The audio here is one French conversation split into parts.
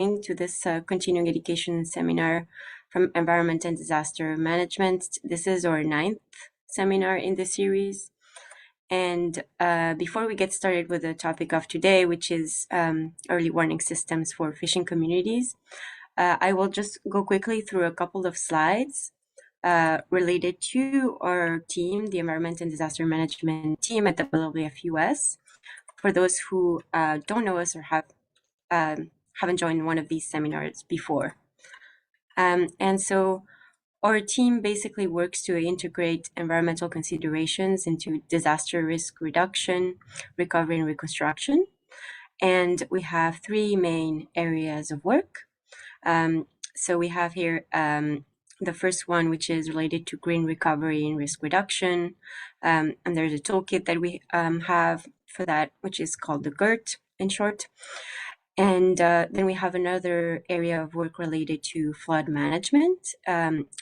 to this continuing education seminar from Environment and Disaster Management. This is our 9th seminar in the series. And before we get started with the topic of today, which is early warning systems for fishing communities, I will just go quickly through a couple of slides related to our team, the Environment and Disaster Management team at WWF US. For those who don't know us or haven't joined one of these seminars before. And so our team basically works to integrate environmental considerations into disaster risk reduction, recovery, and reconstruction. And we have three main areas of work. So we have here the first one, which is related to green recovery and risk reduction. And there's a toolkit that we have for that, which is called the GERT in short. And then we have another area of work related to flood management,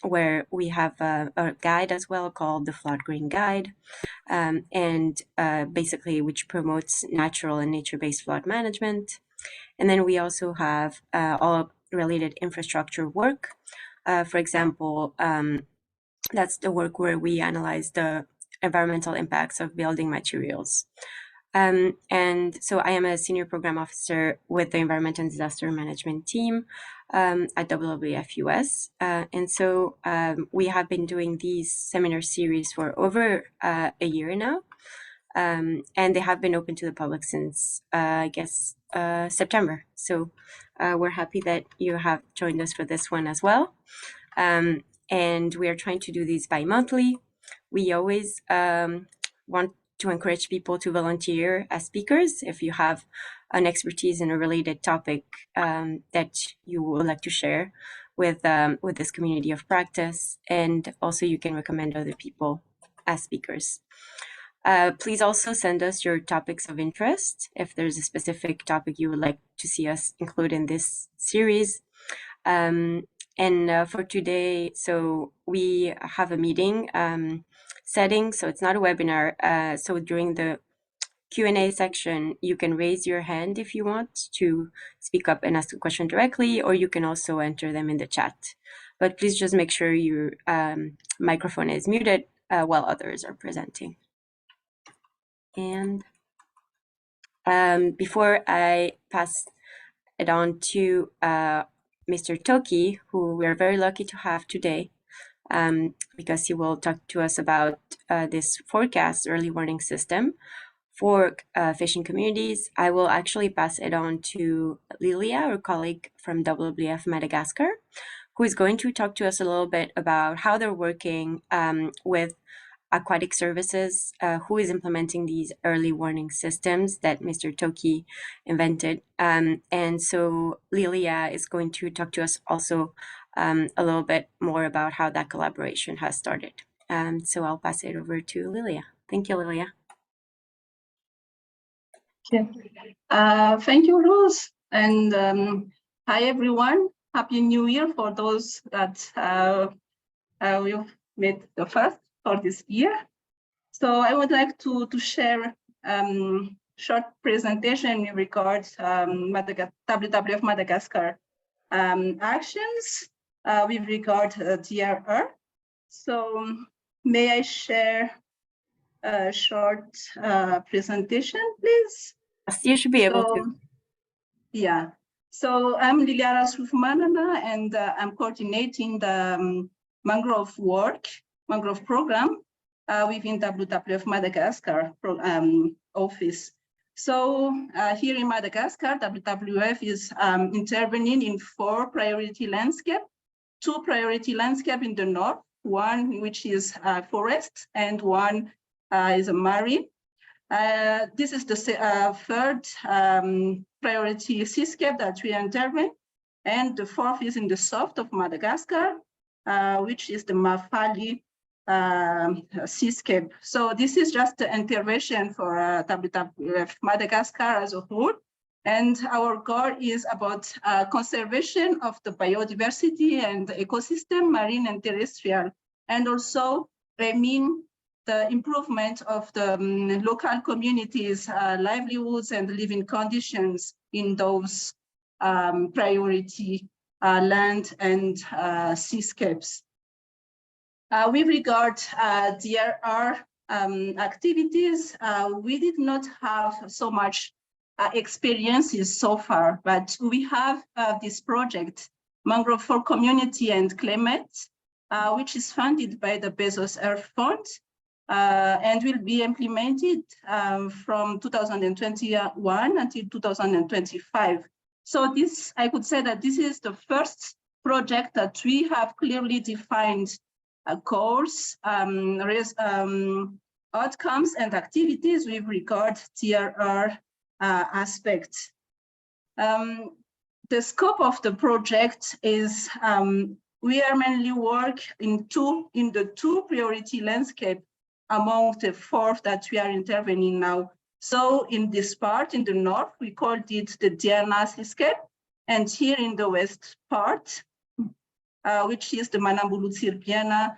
where we have a guide as well called the Flood Green Guide, and basically which promotes natural and nature-based flood management. And then we also have all related infrastructure work. For example, that's the work where we analyze the environmental impacts of building materials. And so I am a senior program officer with the Environment and Disaster Management team at WWF US. And so we have been doing these seminar series for over a year now. And they have been open to the public since, I guess, September. So we're happy that you have joined us for this one as well. And we are trying to do these bi-monthly. We always want to encourage people to volunteer as speakers if you have an expertise in a related topic that you would like to share with this community of practice. And also you can recommend other people as speakers. Please also send us your topics of interest if there's a specific topic you would like to see us include in this series. And for today, so we have a meeting setting, so it's not a webinar. So during the Q&A section, you can raise your hand if you want to speak up and ask a question directly, or you can also enter them in the chat. But please just make sure your microphone is muted while others are presenting. And before I pass it on to Mr. Toki, who we're very lucky to have today, because he will talk to us about this forecast early warning system for fishing communities. I will actually pass it on to Lilia, our colleague from WWF Madagascar, who is going to talk to us a little bit about how they're working with aquatic services, who is implementing these early warning systems that Mr. Toki invented. And so Lilia is going to talk to us also a little bit more about how that collaboration has started. So I'll pass it over to Lilia. Thank you, Lilia. Thank you, Rose. And hi, everyone. Happy New Year for those that we've made the first for this year. So I would like to share short presentation in regards WWF Madagascar actions with regard to DRR. So may I share a short presentation, please? You should be able to. Yeah. So I'm Liliara Sufmanana, and I'm coordinating the mangrove program within WWF Madagascar office. So here in Madagascar, WWF is intervening in 4 priority landscapes, 2 priority landscapes in the north, one which is forest and one is a marine. This is the 3rd priority seascape that we intervene, and the 4th is in the south of Madagascar, which is the Mafali seascape. So this is just the intervention for WWF Madagascar as a whole. And our goal is about conservation of the biodiversity and the ecosystem, marine and terrestrial, and also the improvement of the local communities' livelihoods and living conditions in those priority land and seascapes. With regard DRR activities, we did not have so much experiences so far, but we have this project, Mangrove for Community and Climate, which is funded by the Bezos Earth Fund and will be implemented from 2021 until 2025. So this, I could say that this is the first project that we have clearly defined goals, outcomes and activities with regard to TRR aspects. The scope of the project is we are mainly work in the two priority landscape among the four that we are intervening now. So in this part, in the north, we called it the Diana seascape, and here in the west part, which is the Manambulu-Tsirpiana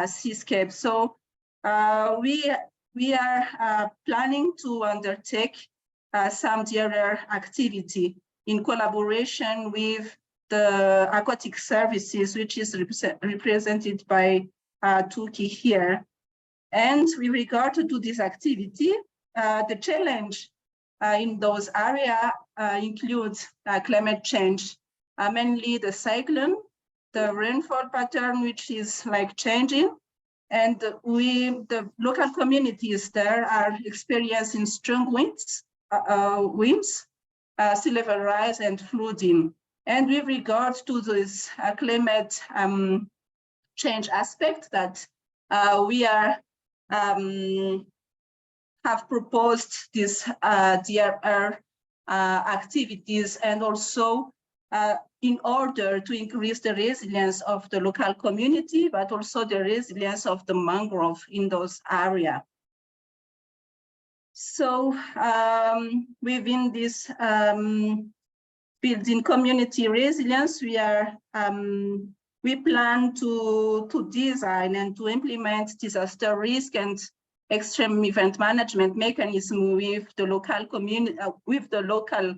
seascape. So we are planning to undertake some DRR activity in collaboration with the aquatic services, which is represented by Tuki here. And with regard to this activity, the challenge in those areas includes climate change, mainly the cyclone, the rainfall pattern, which is like changing, and the local communities there are experiencing strong winds, sea level rise and flooding. And with regard to this climate change aspect that we are have proposed this DRR activities, and also in order to increase the resilience of the local community, but also the resilience of the mangrove in those areas. So within this building community resilience, we plan to design and to implement disaster risk and extreme event management mechanism with the local community, with the local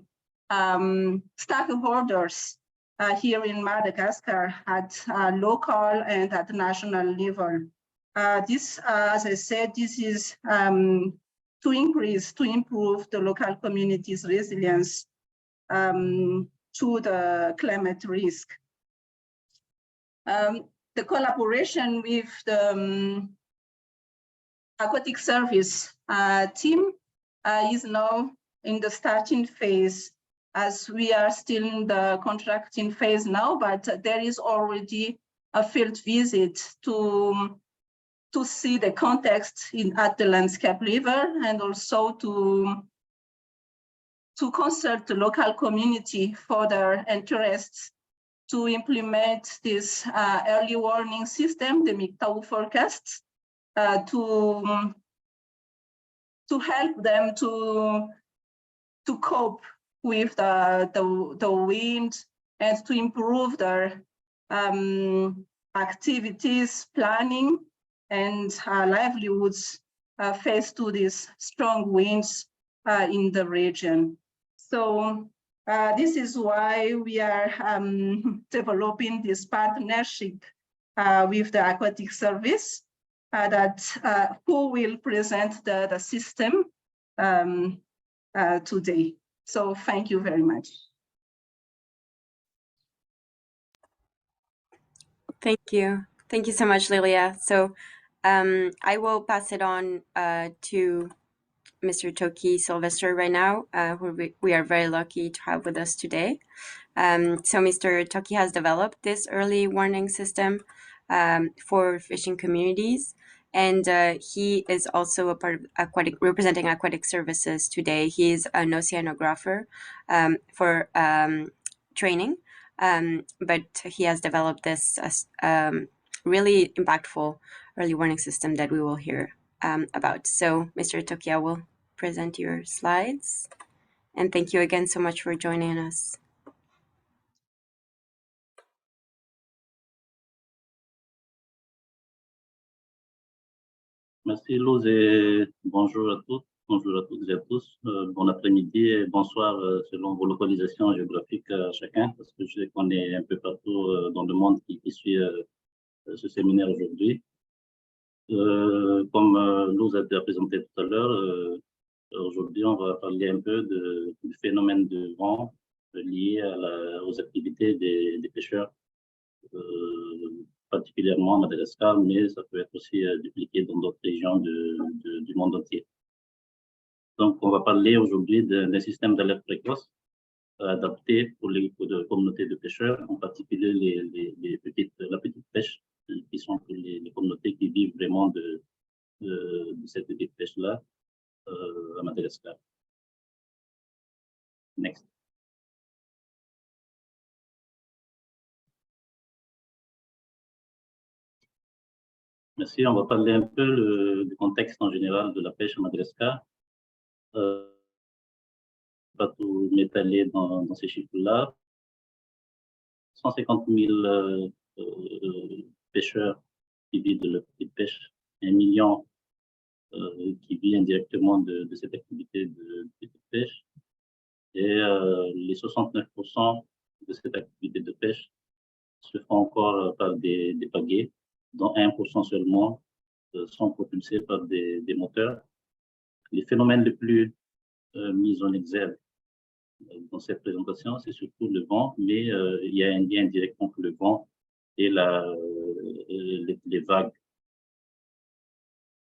stakeholders here in Madagascar at local and at national level. This, as I said, this is to improve the local community's resilience to the climate risk. The collaboration with the aquatic service team is now in the starting phase, as we are still in the contracting phase now, but there is already a field visit to see the context at the landscape level, and also to consult the local community for their interests to implement this early warning system, the MICTAU forecast, to help them to cope with the wind and to improve their activities, planning, and livelihoods faced to these strong winds in the region. So this is why we are developing this partnership with the aquatic service who will present the system today. So thank you very much. Thank you. Thank you so much, Lilia. So I will pass it on to Mr. Toki Sylvester right now, who we are very lucky to have with us today. So Mr. Toki has developed this early warning system for fishing communities, and he is also a part of representing aquatic services today. He is an oceanographer for training, but he has developed this really impactful early warning system that we will hear about. So Mr. Toki, I will present your slides. And thank you again so much for joining us. Merci Luz et bonjour à tous. Bonjour à toutes et à tous. Bon après-midi et bonsoir selon vos localisations géographiques à chacun, parce que je sais qu'on est un peu partout dans le monde qui suit ce séminaire aujourd'hui. Comme nous a été présenté tout à l'heure, aujourd'hui on va parler un peu du phénomène de vent lié aux activités des pêcheurs, particulièrement à Madagascar, mais ça peut être aussi dupliqué dans d'autres régions du monde entier. Donc, on va parler aujourd'hui d'un système d'alerte précoce adapté pour les communautés de pêcheurs, en particulier la petite pêche, qui sont les communautés qui vivent vraiment de cette petite pêche-là à Madagascar. Next. Merci. On va parler un peu du contexte en général de la pêche à Madagascar. Pas tout m'étaler dans ces chiffres-là. 150 000 pêcheurs qui vivent de la petite pêche, 1 million qui vit indirectement de cette activité de petite pêche. Et les 69% de cette activité de pêche se font encore par des pagaies, dont 1% seulement sont propulsés par des moteurs. Les phénomènes les plus mis en exergue dans cette présentation, c'est surtout le vent, mais il y a un lien direct entre le vent et les vagues.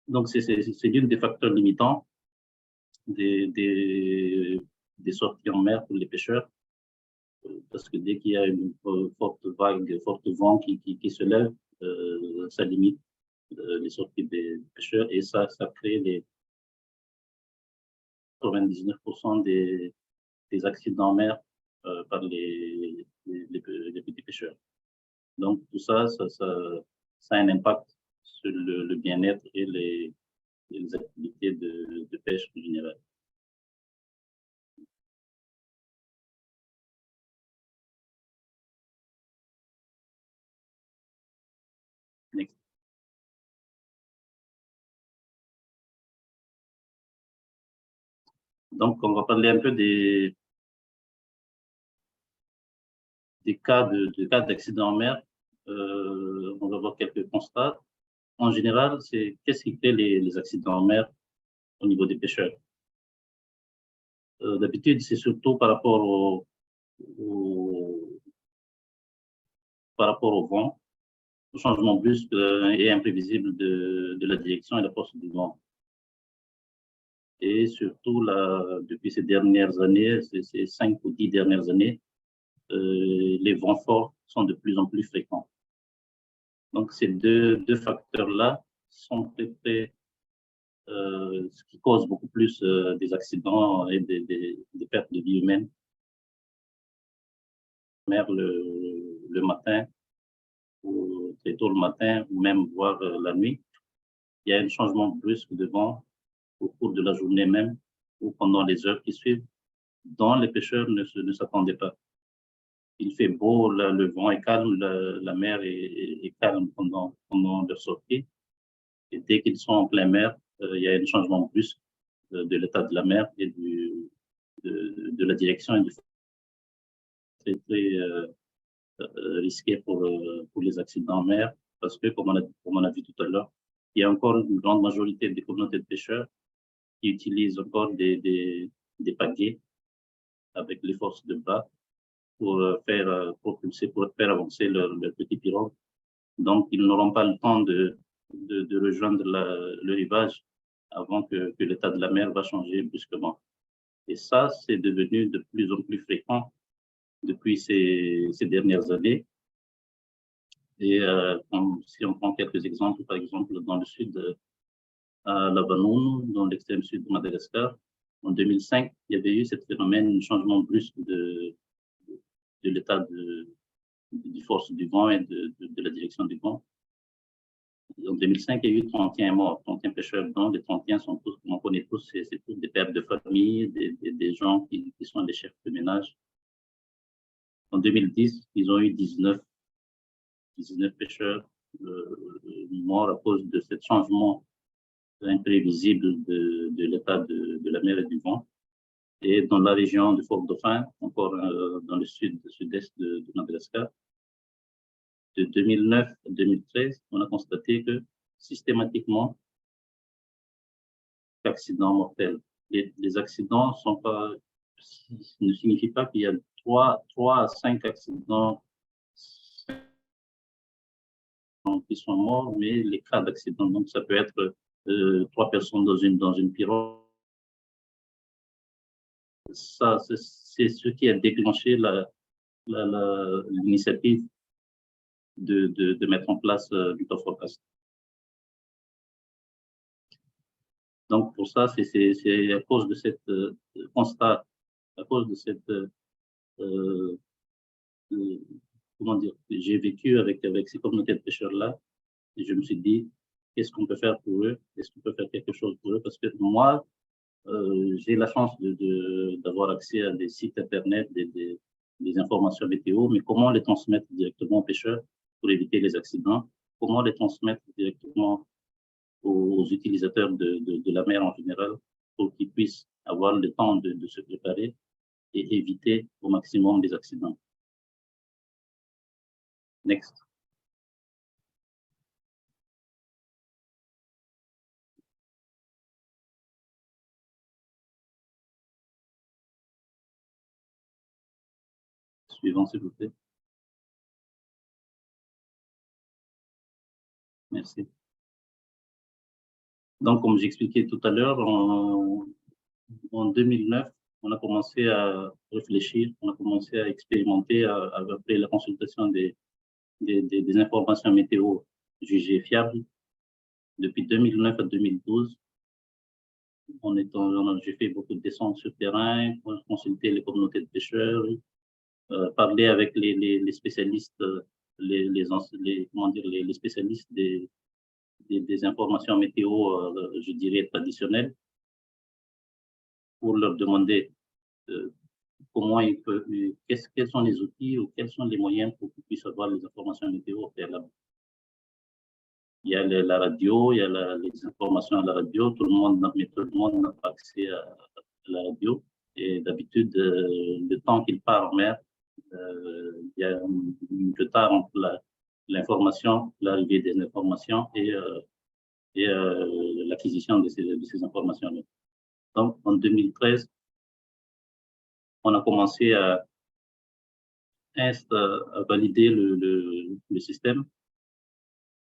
Donc, c'est l'un des facteurs limitants des sorties en mer pour les pêcheurs, parce que dès qu'il y a une forte vague, fort vent qui se lève, ça limite les sorties des pêcheurs et ça crée les 99% des accidents en mer par les petits pêcheurs. Donc, tout ça a un impact sur le bien-être et les activités de pêche en général. Next. Donc, on va parler un peu des cas d'accident en mer. On va voir quelques constats. En général, qu'est-ce qui fait les accidents en mer au niveau des pêcheurs? D'habitude, c'est surtout par rapport au vent, au changement brusque et imprévisible de la direction et la force du vent. Et surtout, depuis ces dernières années, ces 5 ou 10 dernières années, les vents forts sont de plus en plus fréquents. Donc, ces deux facteurs-là sont ce qui cause beaucoup plus des accidents et des pertes de vie humaines. Le matin, ou très tôt le matin, ou même voire la nuit, il y a un changement brusque de vent au cours de la journée même ou pendant les heures qui suivent, dont les pêcheurs ne s'attendaient pas. Il fait beau, le vent est calme, la mer est calme pendant leur sortie. Et dès qu'ils sont en pleine mer, il y a un changement brusque de l'état de la mer et de la direction et du très, très risqué pour les accidents en mer, parce que, comme on a vu tout à l'heure, il y a encore une grande majorité des communautés de pêcheurs qui utilisent encore des pagaies avec les forces de bras pour propulser, pour faire avancer leur petit pirogue. Donc, ils n'auront pas le temps de rejoindre le rivage avant que l'état de la mer va changer brusquement. Et ça, c'est devenu de plus en plus fréquent depuis ces dernières années. Et si on prend quelques exemples, par exemple, dans le sud, à Lavanoune, dans l'extrême sud de Madagascar, en 2005, il y avait eu ce phénomène, un changement brusque de l'état du force du vent et de la direction du vent. En 2005, il y a eu 31 morts, 31 pêcheurs, dont les 31 sont tous, on connaît tous, c'est tous des pères de famille, des gens qui sont des chefs de ménage. En 2010, ils ont eu 19 pêcheurs morts à cause de ce changement imprévisible de l'état de la mer et du vent. Et dans la région de Fort-Dauphin, encore dans le sud-est de Madagascar, de 2009 à 2013, on a constaté que systématiquement, accidents mortels. Les accidents ne signifient pas qu'il y a 3 à 5 accidents qui sont morts, mais les cas d'accident, donc ça peut être 3 personnes dans une pirogue. Ça, c'est ce qui a déclenché l'initiative de mettre en place l'Utophrocast. Donc, pour ça, c'est à cause de cette constat, à cause de cette, comment dire, j'ai vécu avec ces communautés de pêcheurs-là, et je me suis dit, qu'est-ce qu'on peut faire pour eux? Est-ce qu'on peut faire quelque chose pour eux? Parce que moi, j'ai la chance d'avoir accès à des sites Internet, des informations météo, mais comment les transmettre directement aux pêcheurs pour éviter les accidents? Comment les transmettre directement aux utilisateurs de la mer en général pour qu'ils puissent avoir le temps de se préparer et éviter au maximum les accidents. Next. Suivant, s'il vous plaît. Merci. Donc, comme j'expliquais tout à l'heure, en 2009, on a commencé à réfléchir, on a commencé à expérimenter après la consultation des informations météo jugées fiables. Depuis 2009 à 2012, j'ai fait beaucoup de descentes sur terrain, consulté les communautés de pêcheurs, parler avec les spécialistes, les spécialistes des informations météo, je dirais, traditionnelles, pour leur demander comment quels sont les outils ou quels sont les moyens pour qu'ils puissent avoir les informations météo au préalable. Il y a la radio, il y a les informations à la radio, tout le monde n'a pas accès à la radio. Et d'habitude, le temps qu'il part en mer, il y a un retard entre l'information, l'arrivée des informations et l'acquisition de ces informations-là. Donc, en 2013, on a commencé à valider le système.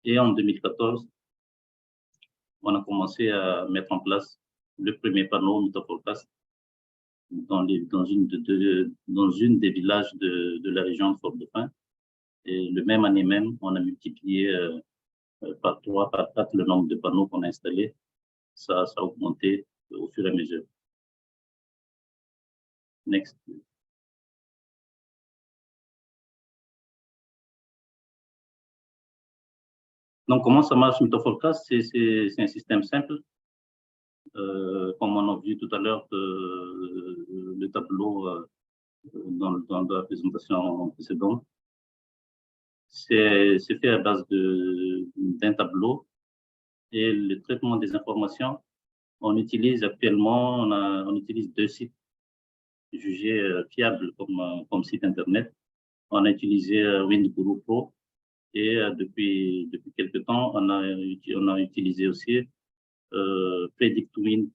Et en 2014, on a commencé à mettre en place le premier panneau Utophrocast dans une des villages de la région de Fort-Dauphin. Et le même année même, on a multiplié par 3, par 4 le nombre de panneaux qu'on a installés. Ça a augmenté au fur et à mesure. Next. Donc, comment ça marche Utophrocast? C'est un système simple. Comme on a vu tout à l'heure le tableau dans la présentation précédente, c'est fait à base d'un tableau et le traitement des informations. On utilise actuellement, on utilise 2 sites jugés fiables comme site internet. On a utilisé WindGuru Pro et depuis quelques temps, on a utilisé aussi PredictWind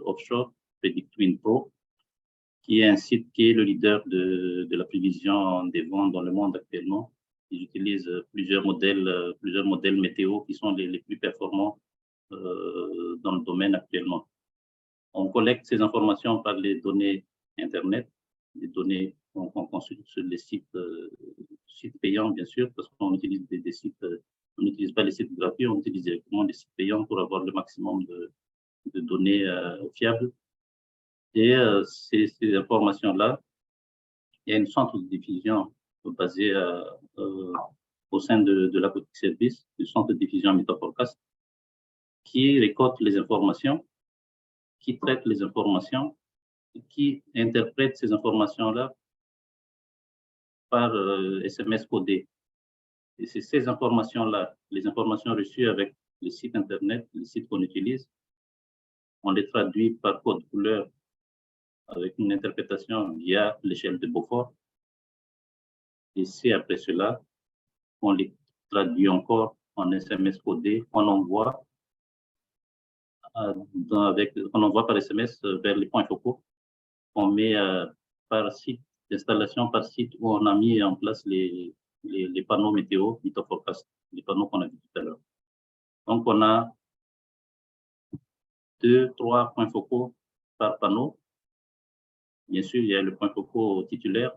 Offshore, PredictWind Pro, qui est un site qui est le leader de la prévision des vents dans le monde actuellement. Ils utilisent plusieurs modèles météo qui sont les plus performants dans le domaine actuellement. On collecte ces informations par les données Internet, les données qu'on consulte sur les sites payants, bien sûr, parce qu'on utilise des sites, on n'utilise pas les sites gratuits, on utilise directement des sites payants pour avoir le maximum de données fiables. Et ces informations-là, il y a une centre de diffusion basé au sein de l'Aquatic Service, le centre de diffusion Utophrocast, qui récolte les informations, qui traite les informations, qui interprète ces informations-là par SMS codé. Et c'est ces informations-là, les informations reçues avec les sites Internet, les sites qu'on utilise, on les traduit par code couleur avec une interprétation via l'échelle de Beaufort. Et c'est après cela qu'on les traduit encore en SMS codé, on envoie par SMS vers les points focaux. On met par site, d'installation par site où on a mis en place les panneaux météo, MeteoForecast, les panneaux qu'on a vus tout à l'heure. Donc, on a 2, 3 points focaux par panneau. Bien sûr, il y a le point focaux titulaire,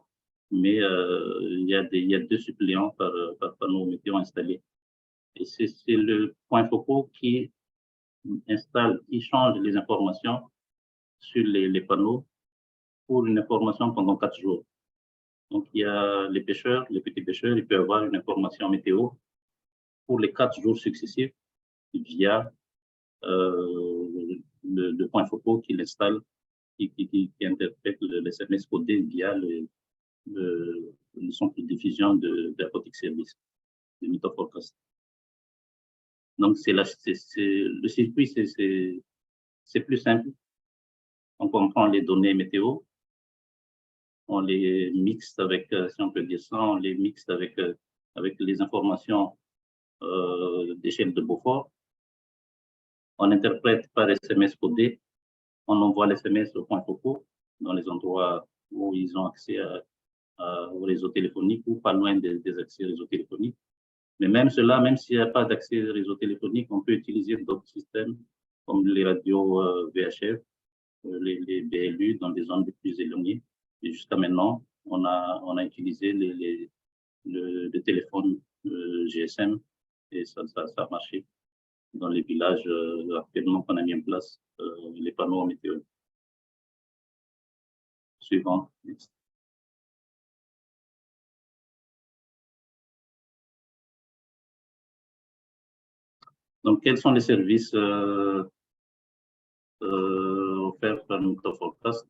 mais il y a 2 suppléants par panneau météo installé. Et c'est le point focaux qui change les informations sur les panneaux pour une information pendant 4 jours. Donc, il y a les pêcheurs, les petits pêcheurs, ils peuvent avoir une information météo pour les 4 jours successifs via le point focaux qu'il installe, qui interprète le SMS codé via le centre de diffusion d'Aquatic Service, de MeteoForecast. Donc, le circuit, c'est plus simple. Donc, on prend les données météo, on les mixe avec, si on peut dire ça, on les mixe avec les informations d'échelle de Beaufort. On interprète par SMS codé, on envoie l'SMS au point focaux dans les endroits où ils ont accès au réseau téléphonique ou pas loin des accès réseau téléphonique. Mais même cela, même s'il n'y a pas d'accès réseau téléphonique, on peut utiliser d'autres systèmes comme les radios VHF, les BLU dans des zones les plus éloignées. Et jusqu'à maintenant, on a utilisé le téléphone GSM et ça a marché dans les villages actuellement qu'on a mis en place les panneaux météo. Suivant. Next. Donc, quels sont les services offerts par MeteoForecast?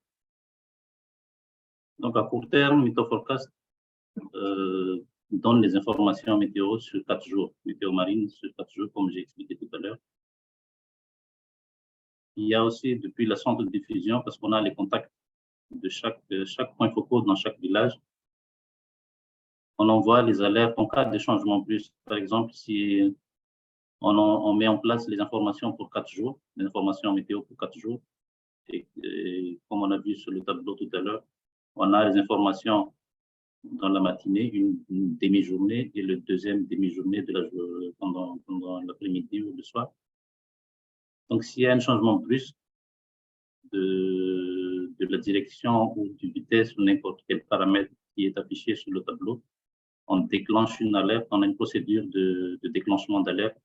Donc, à court terme, MeteoForecast donne les informations météo sur 4 jours, météo marine sur 4 jours, comme j'ai expliqué tout à l'heure. Il y a aussi, depuis la centre de diffusion, parce qu'on a les contacts de chaque point focaux dans chaque village, on envoie les alertes en cas de changement plus. Par exemple, si on met en place les informations pour 4 jours, les informations météo pour 4 jours, et comme on a vu sur le tableau tout à l'heure, on a les informations dans la matinée, une demi-journée, et le deuxième demi-journée pendant l'après-midi ou le soir. Donc, s'il y a un changement brusque de la direction ou de vitesse ou n'importe quel paramètre qui est affiché sur le tableau, on déclenche une alerte, on a une procédure de déclenchement d'alerte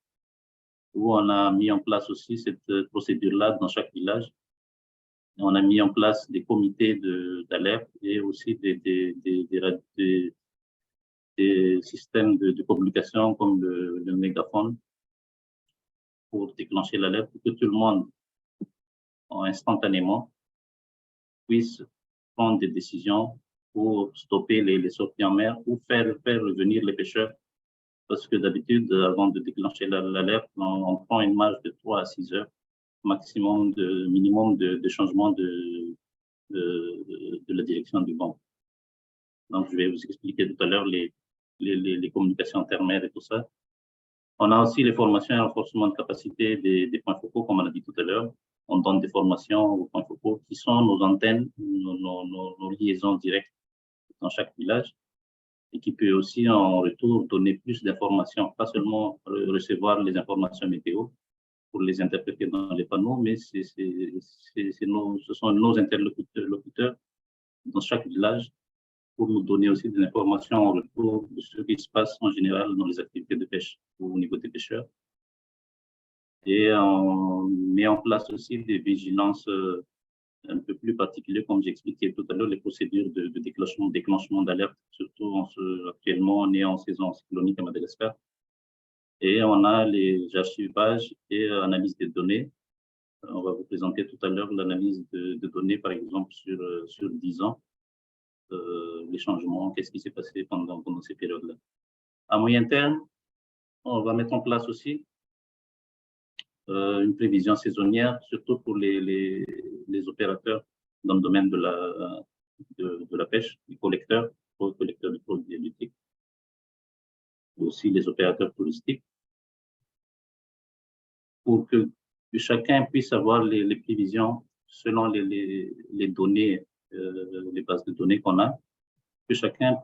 où on a mis en place aussi cette procédure-là dans chaque village. On a mis en place des comités d'alerte et aussi des systèmes de communication comme le mégaphone pour déclencher l'alerte pour que tout le monde instantanément puisse prendre des décisions pour stopper les sorties en mer ou faire revenir les pêcheurs. Parce que d'habitude, avant de déclencher l'alerte, on prend une marge de 3 à 6 heures minimum de changement de la direction du vent. Donc, je vais vous expliquer tout à l'heure les communications intermères et tout ça. On a aussi les formations et renforcement de capacité des points focaux, comme on a dit tout à l'heure. On donne des formations aux points focaux qui sont nos antennes, nos liaisons directes dans chaque village et qui peut aussi en retour donner plus d'informations, pas seulement recevoir les informations météo pour les interpréter dans les panneaux, mais ce sont nos interlocuteurs dans chaque village pour nous donner aussi des informations en retour de ce qui se passe en général dans les activités de pêche au niveau des pêcheurs. Et on met en place aussi des vigilances un peu plus particulières, comme j'ai expliqué tout à l'heure, les procédures de déclenchement d'alerte, surtout actuellement on est en saison cyclonique à Madagascar. Et on a les archivages et analyse des données. On va vous présenter tout à l'heure l'analyse de données, par exemple, sur 10 ans, les changements, qu'est-ce qui s'est passé pendant ces périodes-là. À moyen terme, on va mettre en place aussi une prévision saisonnière, surtout pour les opérateurs dans le domaine de la pêche, les collecteurs de produits halieutiques, aussi les opérateurs touristiques, pour que chacun puisse avoir les prévisions selon les données, les bases de données qu'on a, que chacun,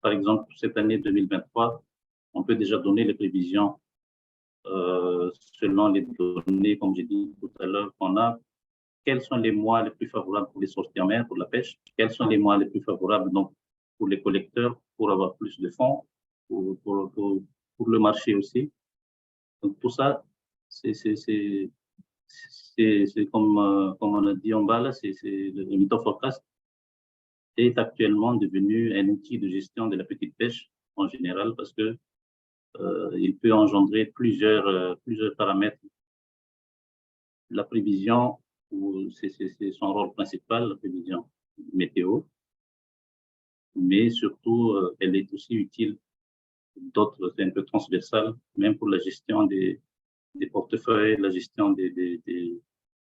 par exemple, cette année 2023, on peut déjà donner les prévisions selon les données, comme j'ai dit tout à l'heure, qu'on a. Quels sont les mois les plus favorables pour les sorties en mer, pour la pêche? Quels sont les mois les plus favorables donc, pour les collecteurs, pour avoir plus de fonds, pour le marché aussi? Donc, tout ça, c'est comme on a dit en bas, là, le Method Forecast est actuellement devenu un outil de gestion de la petite pêche en général parce que il peut engendrer plusieurs paramètres. La prévision, c'est son rôle principal, la prévision météo, mais surtout, elle est aussi utile. D'autres, c'est un peu transversal, même pour la gestion des portefeuilles, la gestion des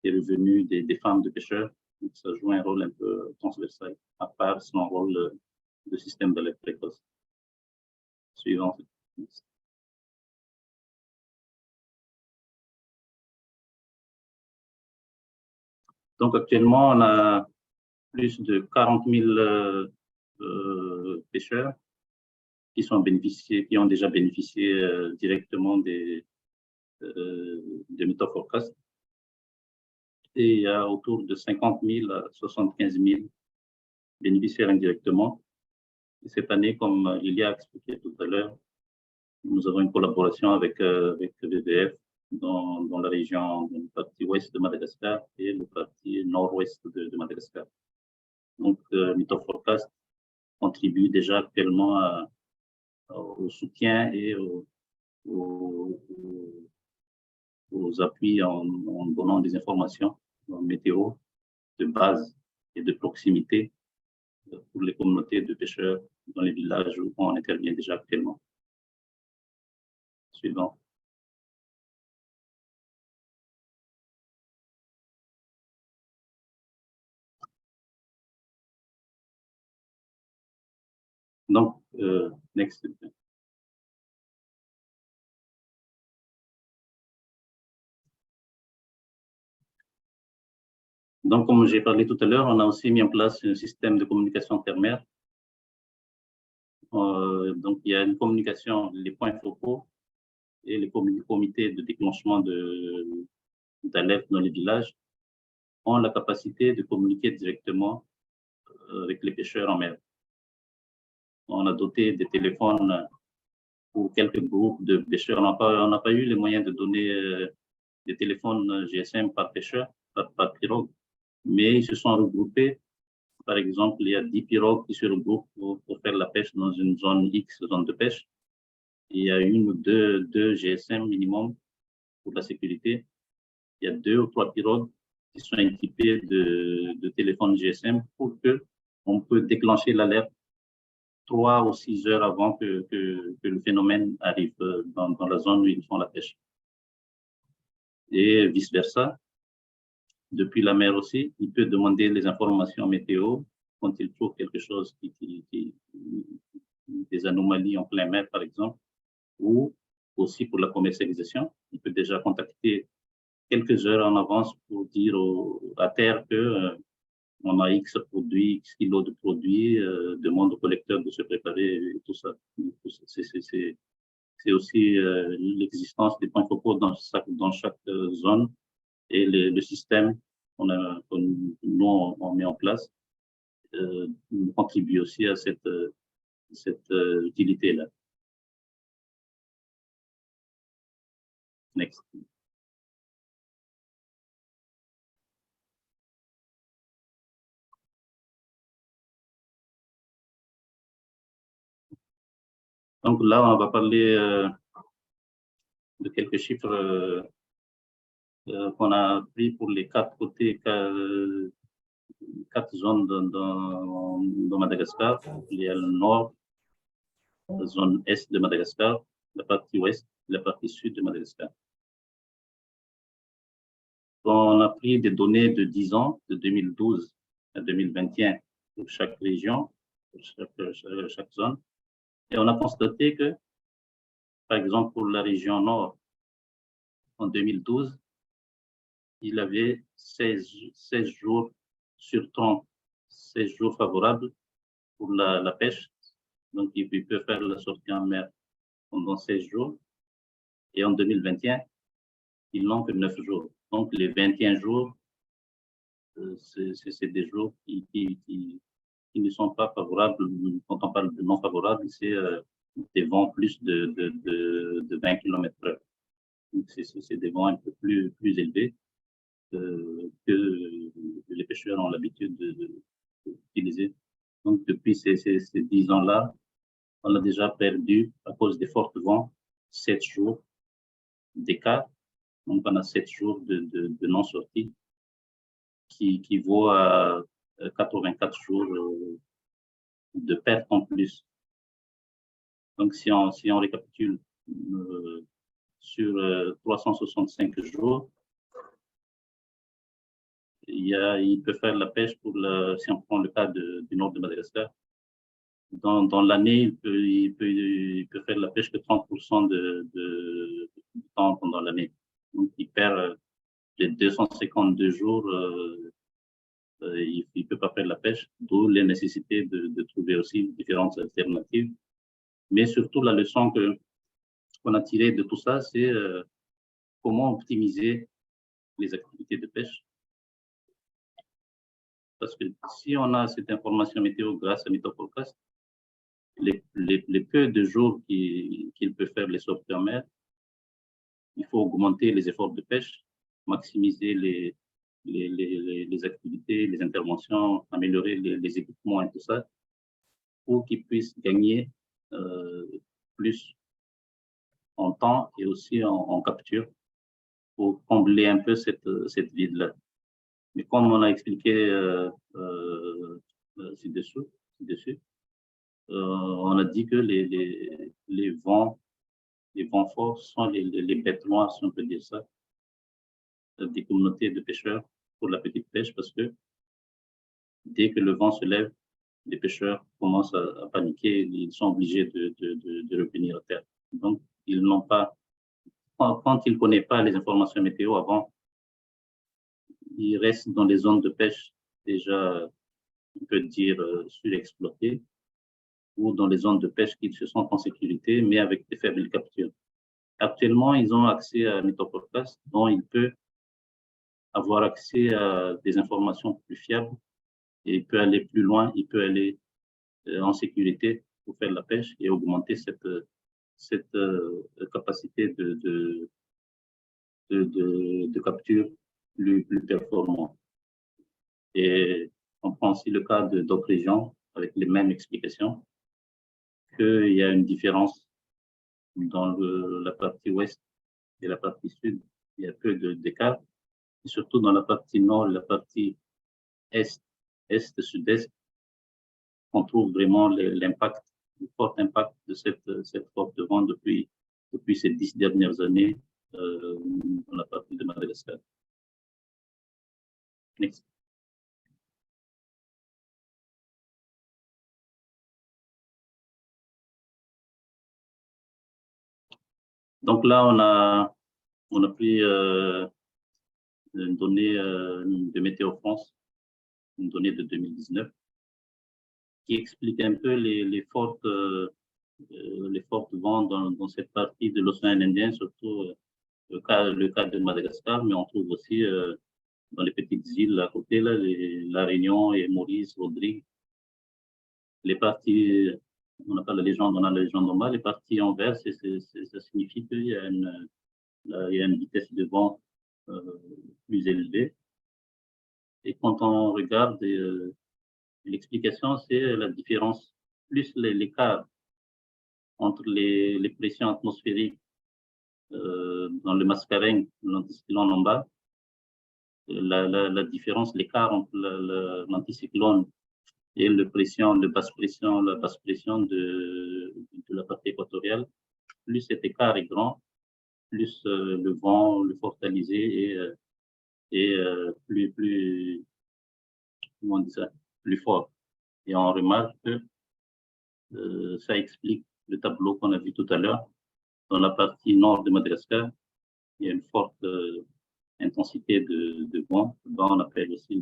revenus des femmes de pêcheurs. Donc, ça joue un rôle un peu transversal, à part son rôle de système d'alerte précoce. Suivant. Donc, actuellement, on a plus de 40 000 pêcheurs qui ont déjà bénéficié directement des Method Forecast. Et il y a autour de 50 000 à 75 000 bénéficiaires indirectement. Et cette année, comme Ilia a expliqué tout à l'heure, nous avons une collaboration avec WWF dans la région, dans la partie ouest de Madagascar et la partie nord-ouest de Madagascar. Donc, Method Forecast contribue déjà actuellement au soutien et aux appuis en donnant des informations météo de base et de proximité pour les communautés de pêcheurs dans les villages où on intervient déjà actuellement. Suivant. Donc, next. Donc, comme j'ai parlé tout à l'heure, on a aussi mis en place un système de communication terre-mer. Donc, il y a une communication, les points focaux et les comités de déclenchement d'alerte dans les villages ont la capacité de communiquer directement avec les pêcheurs en mer. On a doté des téléphones pour quelques groupes de pêcheurs. On n'a pas eu les moyens de donner des téléphones GSM par pêcheur, par pirogue, mais ils se sont regroupés. Par exemple, il y a 10 pirogues qui se regroupent pour faire la pêche dans une zone X, zone de pêche. Et il y a une ou deux GSM minimum pour la sécurité. Il y a 2 ou 3 pirogues qui sont équipées de téléphones GSM pour que on peut déclencher l'alerte 3 ou 6 heures avant que le phénomène arrive dans la zone où ils font la pêche. Et vice-versa. Depuis la mer aussi, il peut demander les informations météo quand il trouve quelque chose des anomalies en plein mer, par exemple, ou aussi pour la commercialisation. Il peut déjà contacter quelques heures en avance pour dire à terre que on a X produits, X kilos de produits, demande au collecteur de se préparer et tout ça. C'est aussi l'existence des points focaux dans chaque zone et le système que nous on met en place contribue aussi à cette utilité-là. Next. Donc là, on va parler de quelques chiffres qu'on a pris pour les 4 côtés, 4 zones dans Madagascar. Il y a le nord, la zone est de Madagascar, la partie ouest, la partie sud de Madagascar. On a pris des données de 10 ans, de 2012 à 2021, pour chaque région, pour chaque zone. Et on a constaté que, par exemple, pour la région nord, en 2012, il avait 16 jours sur 30, 16 jours favorables pour la pêche. Donc, il peut faire la sortie en mer pendant 16 jours. Et en 2021, ils n'ont que 9 jours. Donc, les 21 jours, c'est des jours qui ne sont pas favorables. Quand on parle de non favorables, c'est des vents plus de 20 km/h. C'est des vents un peu plus élevés que les pêcheurs ont l'habitude d'utiliser. Donc, depuis ces 10 ans-là, on a déjà perdu, à cause des forts vents, 7 jours d'écart. Donc, on a 7 jours de non-sortie qui vaut à 84 jours de perte en plus. Donc, si on récapitule sur 365 jours, il peut faire la pêche si on prend le cas du nord de Madagascar. Dans l'année, il peut faire la pêche que 30% du temps pendant l'année. Donc, il perd les 252 jours, il ne peut pas faire la pêche, d'où les nécessités de trouver aussi différentes alternatives. Mais surtout, la leçon qu'on a tirée de tout ça, c'est comment optimiser les activités de pêche. Parce que si on a cette information météo grâce à MétéoForecast, les peu de jours qu'il peut faire les sorties en mer, il faut augmenter les efforts de pêche, maximiser les activités, les interventions, améliorer les équipements et tout ça, pour qu'ils puissent gagner plus en temps et aussi en capture, pour combler un peu cette vide-là. Mais comme on a expliqué ci-dessus, on a dit que les vents forts sont les bêtes noires, si on peut dire ça, des communautés de pêcheurs pour la petite pêche, parce que dès que le vent se lève, les pêcheurs commencent à paniquer, ils sont obligés de revenir à terre. Donc, ils n'ont pas, quand ils ne connaissent pas les informations météo avant, ils restent dans les zones de pêche déjà, on peut dire, surexploitées, ou dans les zones de pêche qui se sentent en sécurité, mais avec des faibles captures. Actuellement, ils ont accès à MétéoForecast, dont il peut avoir accès à des informations plus fiables et il peut aller plus loin, il peut aller en sécurité pour faire la pêche et augmenter cette capacité de capture plus performante. Et on prend aussi le cas d'autres régions avec les mêmes explications, qu'il y a une différence dans la partie ouest et la partie sud. Il y a peu d'écart. Et surtout dans la partie nord et la partie est-sud-est, on trouve vraiment l'impact, le fort impact de cette forte vent depuis ces 10 dernières années dans la partie de Madagascar. Next. Donc là, on a pris une donnée de Météo France, une donnée de 2019, qui explique un peu les fortes vents dans cette partie de l'océan Indien, surtout le cas de Madagascar, mais on trouve aussi dans les petites îles à côté, là, la Réunion et Maurice, Rodrigue. Les parties, on a la légende normale, les parties en vert, ça signifie qu'il y a une vitesse de vent plus élevée. Et quand on regarde l'explication, c'est la différence, plus l'écart entre les pressions atmosphériques dans le mascarenhs, l'anticyclone en bas, la différence, l'écart entre l'anticyclone et la basse pression de la partie équatoriale, plus cet écart est grand, plus le vent, le fortalisé est comment on dit ça, plus fort. Et on remarque que ça explique le tableau qu'on a vu tout à l'heure. Dans la partie nord de Madagascar, il y a une forte intensité de vent. On appelle aussi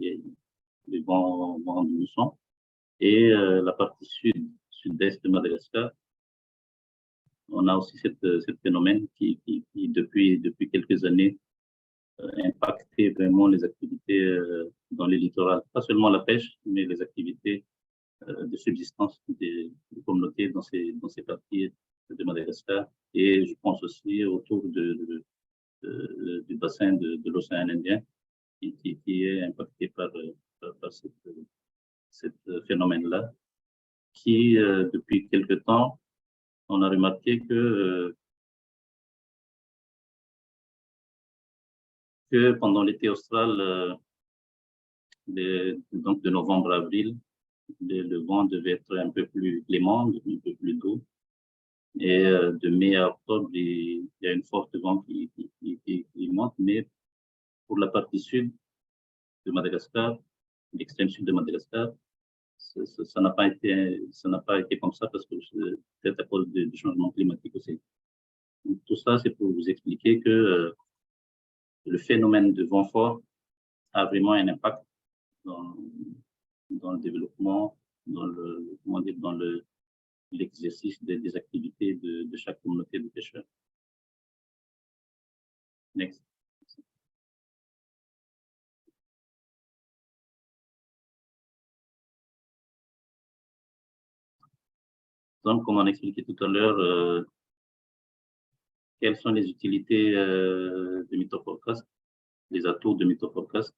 les vents de mousson. Et la partie sud-est de Madagascar, on a aussi ce phénomène qui depuis quelques années impacté vraiment les activités dans les littoraux. Pas seulement la pêche, mais les activités de subsistance des communautés dans ces parties de Madagascar. Et je pense aussi autour du bassin de l'océan Indien qui est impacté par ce phénomène-là, qui depuis quelque temps, on a remarqué que pendant l'été austral, donc de novembre à avril, le vent devait être un peu plus clément, un peu plus doux. Et de mai à octobre, il y a une forte vent qui monte, mais pour la partie sud de Madagascar, l'extrême sud de Madagascar, ça n'a pas été comme ça parce que peut-être à cause du changement climatique aussi. Donc, tout ça, c'est pour vous expliquer que le phénomène de vent fort a vraiment un impact dans le développement, dans l'exercice des activités de chaque communauté de pêcheurs. Next. Donc, comme on a expliqué tout à l'heure, quelles sont les utilités de MeteoForecast, les atouts de MeteoForecast.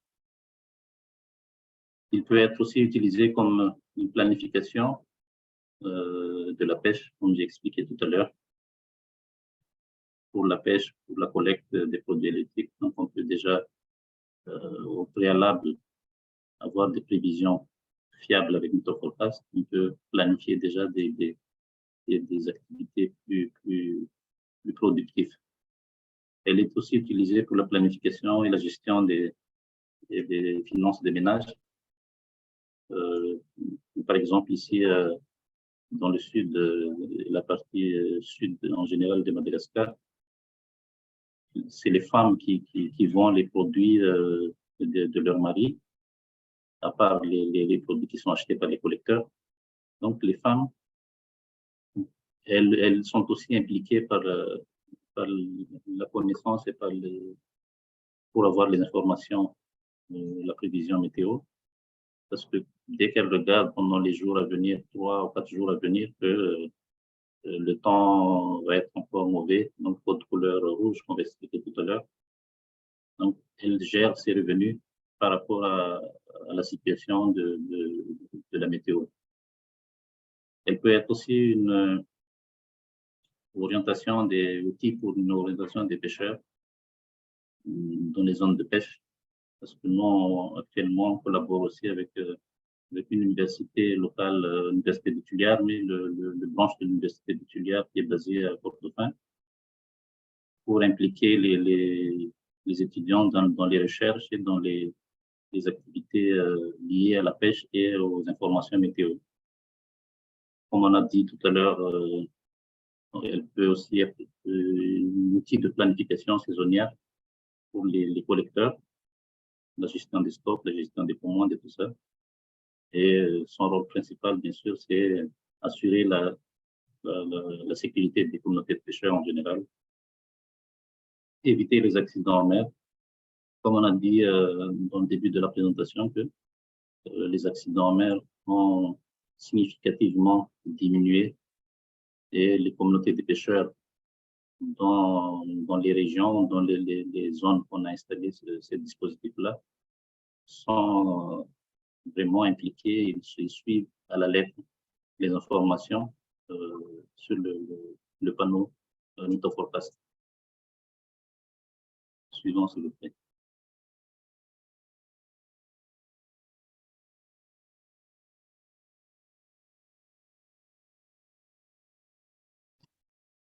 Il peut être aussi utilisé comme une planification de la pêche, comme j'ai expliqué tout à l'heure, pour la pêche, pour la collecte des produits électriques. Donc, on peut déjà, au préalable, avoir des prévisions fiables avec MeteoForecast. On peut planifier déjà des activités plus productives. Elle est aussi utilisée pour la planification et la gestion des finances des ménages. Par exemple, ici, dans le sud, la partie sud en général de Madagascar, c'est les femmes qui vendent les produits de leur mari, à part les produits qui sont achetés par les collecteurs. Donc, les femmes, elles sont aussi impliquées par la connaissance et pour avoir les informations, la prévision météo. Parce que dès qu'elles regardent pendant les jours à venir, 3 ou 4 jours à venir, que le temps va être encore mauvais, donc votre couleur rouge qu'on va expliquer tout à l'heure. Donc, elle gère ses revenus par rapport à la situation de la météo. Elle peut être aussi une orientation des outils pour une orientation des pêcheurs dans les zones de pêche. Parce que nous, actuellement, on collabore aussi avec une université locale, l'université de Tulliard, mais le branche de l'université de Tulliard qui est basée à Port-Dauphin, pour impliquer les étudiants dans les recherches et dans les activités liées à la pêche et aux informations météo. Comme on a dit tout à l'heure, elle peut aussi être un outil de planification saisonnière pour les collecteurs, la gestion des stocks, la gestion des commandes et tout ça. Et son rôle principal, bien sûr, c'est assurer la sécurité des communautés de pêcheurs en général, éviter les accidents en mer. Comme on a dit dans le début de la présentation, que les accidents en mer ont significativement diminué et les communautés de pêcheurs dans les régions, dans les zones qu'on a installé ces dispositifs-là, sont vraiment impliqués, ils suivent à la lettre les informations sur le panneau MeteoForecast. Suivant, s'il vous plaît.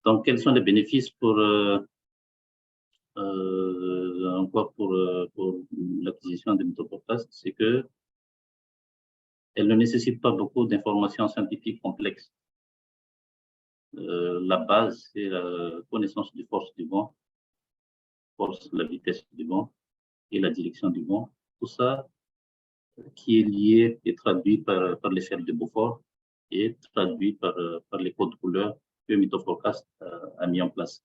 Donc, quels sont les bénéfices pour encore pour l'acquisition des méthodes, c'est que elle ne nécessite pas beaucoup d'informations scientifiques complexes. La base, c'est la connaissance des forces du vent, la vitesse du vent et la direction du vent. Tout ça qui est lié et traduit par l'échelle de Beaufort et traduit par les codes couleurs que Mythoforecast a mis en place.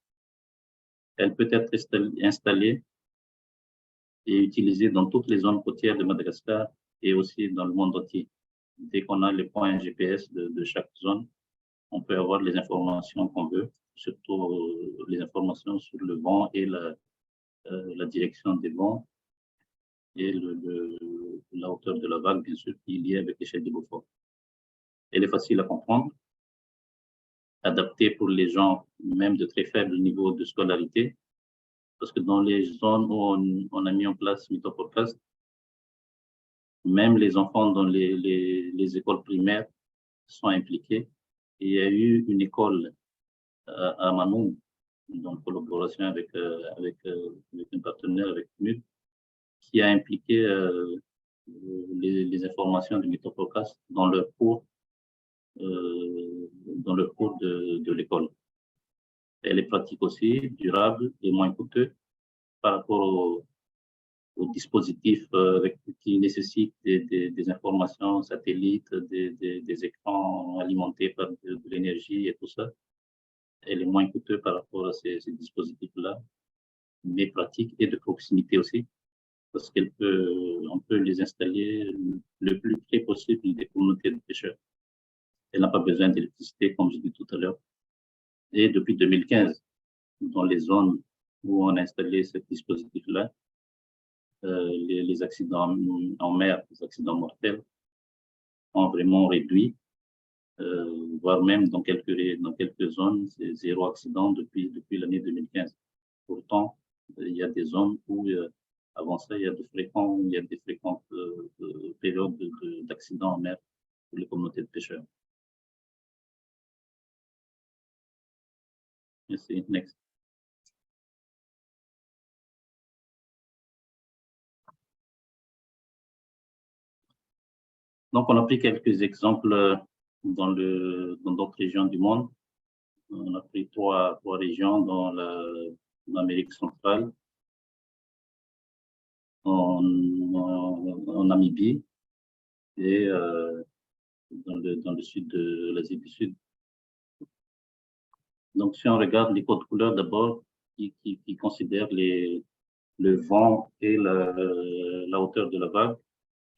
Elle peut être installée et utilisée dans toutes les zones côtières de Madagascar et aussi dans le monde entier. Dès qu'on a les points GPS de chaque zone, on peut avoir les informations qu'on veut, surtout les informations sur le vent et la direction des vents et la hauteur de la vague, bien sûr, qui est liée avec l'échelle de Beaufort. Elle est facile à comprendre, adaptée pour les gens même de très faible niveau de scolarité, parce que dans les zones où on a mis en place Mythoforecast, même les enfants dans les écoles primaires sont impliqués. Et il y a eu une école à Manou, en collaboration avec un partenaire, avec MUD, qui a impliqué les informations du Mythoforecast dans leur cours de l'école. Elle est pratique aussi, durable et moins coûteux par rapport aux dispositifs qui nécessitent des informations satellites, des écrans alimentés par de l'énergie et tout ça. Elle est moins coûteuse par rapport à ces dispositifs-là, mais pratique et de proximité aussi, parce on peut les installer le plus près possible des communautés de pêcheurs. Elle n'a pas besoin d'électricité, comme je dis tout à l'heure. Et depuis 2015, dans les zones où on a installé ce dispositif-là, les accidents en mer, les accidents mortels, ont vraiment réduit, voire même dans quelques zones, c'est 0 accident depuis l'année 2015. Pourtant, il y a des zones où, avant ça, il y a des fréquentes périodes d'accidents en mer pour les communautés de pêcheurs. Merci. Next. Donc, on a pris quelques exemples dans d'autres régions du monde. On a pris trois régions dans l'Amérique centrale, en Namibie et dans le sud de l'Asie du Sud. Donc, si on regarde les codes couleurs d'abord, qui considèrent le vent et la hauteur de la vague,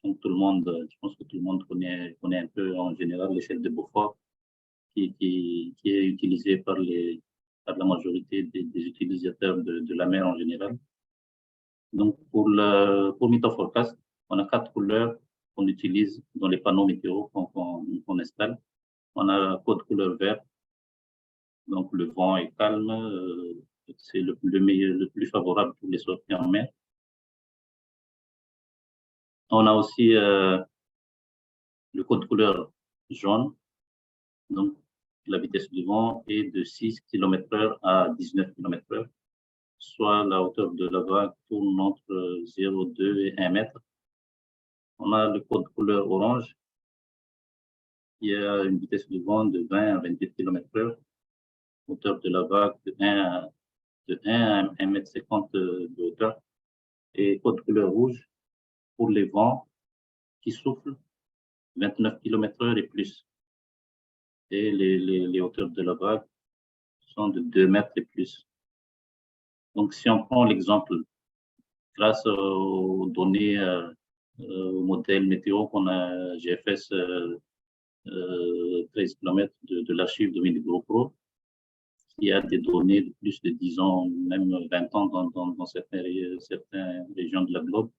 donc je pense que tout le monde connaît un peu en général l'échelle de Beaufort, qui est utilisée par la majorité des utilisateurs de la mer en général. Donc, pour Mythoforecast, on a 4 couleurs qu'on utilise dans les panneaux météo qu'on installe. On a code couleur vert, donc le vent est calme, c'est le plus favorable pour les sorties en mer. On a aussi le code couleur jaune, donc la vitesse du vent est de 6 km/h à 19 km/h, soit la hauteur de la vague tourne entre 0,2 et 1 mètre. On a le code couleur orange, qui a une vitesse de vent de 20 à 28 km/h, hauteur de la vague de 1 à 1,50 m de hauteur, et code couleur rouge pour les vents qui soufflent 29 km/h et plus. Et les hauteurs de la vague sont de 2 mètres et plus. Donc, si on prend l'exemple, grâce aux données, au modèle météo qu'on a, GFS 13 km de l'archive Dominique GoPro, qui a des données de plus de 10 ans, même 20 ans dans certaines régions de la globe.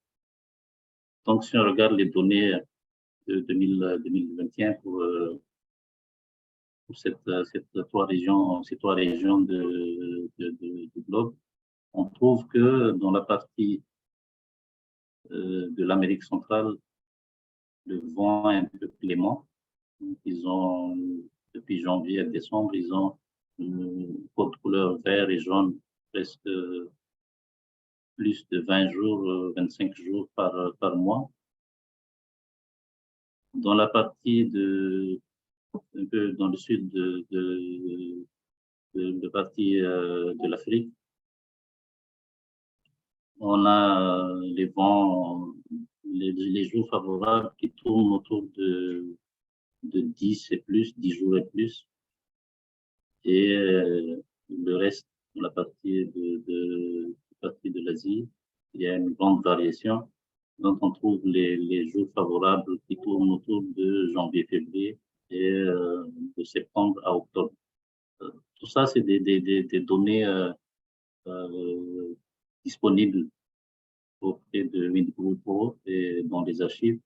Donc, si on regarde les données de 2021 pour ces trois régions du globe, on trouve que dans la partie de l'Amérique centrale, le vent est un peu clément. Ils ont, depuis janvier à décembre, ils ont une code couleur vert et jaune presque plus de 20 jours, 25 jours par mois. Dans la partie un peu dans le sud de partie de l'Afrique, on a les vents, les jours favorables qui tournent autour de 10 et plus, 10 jours et plus. Et le reste, la partie de l'Asie, il y a une grande variation. Donc, on trouve les jours favorables qui tournent autour de janvier, février et de septembre à octobre. Tout ça, c'est des données disponibles auprès de WindGroup et dans les archives.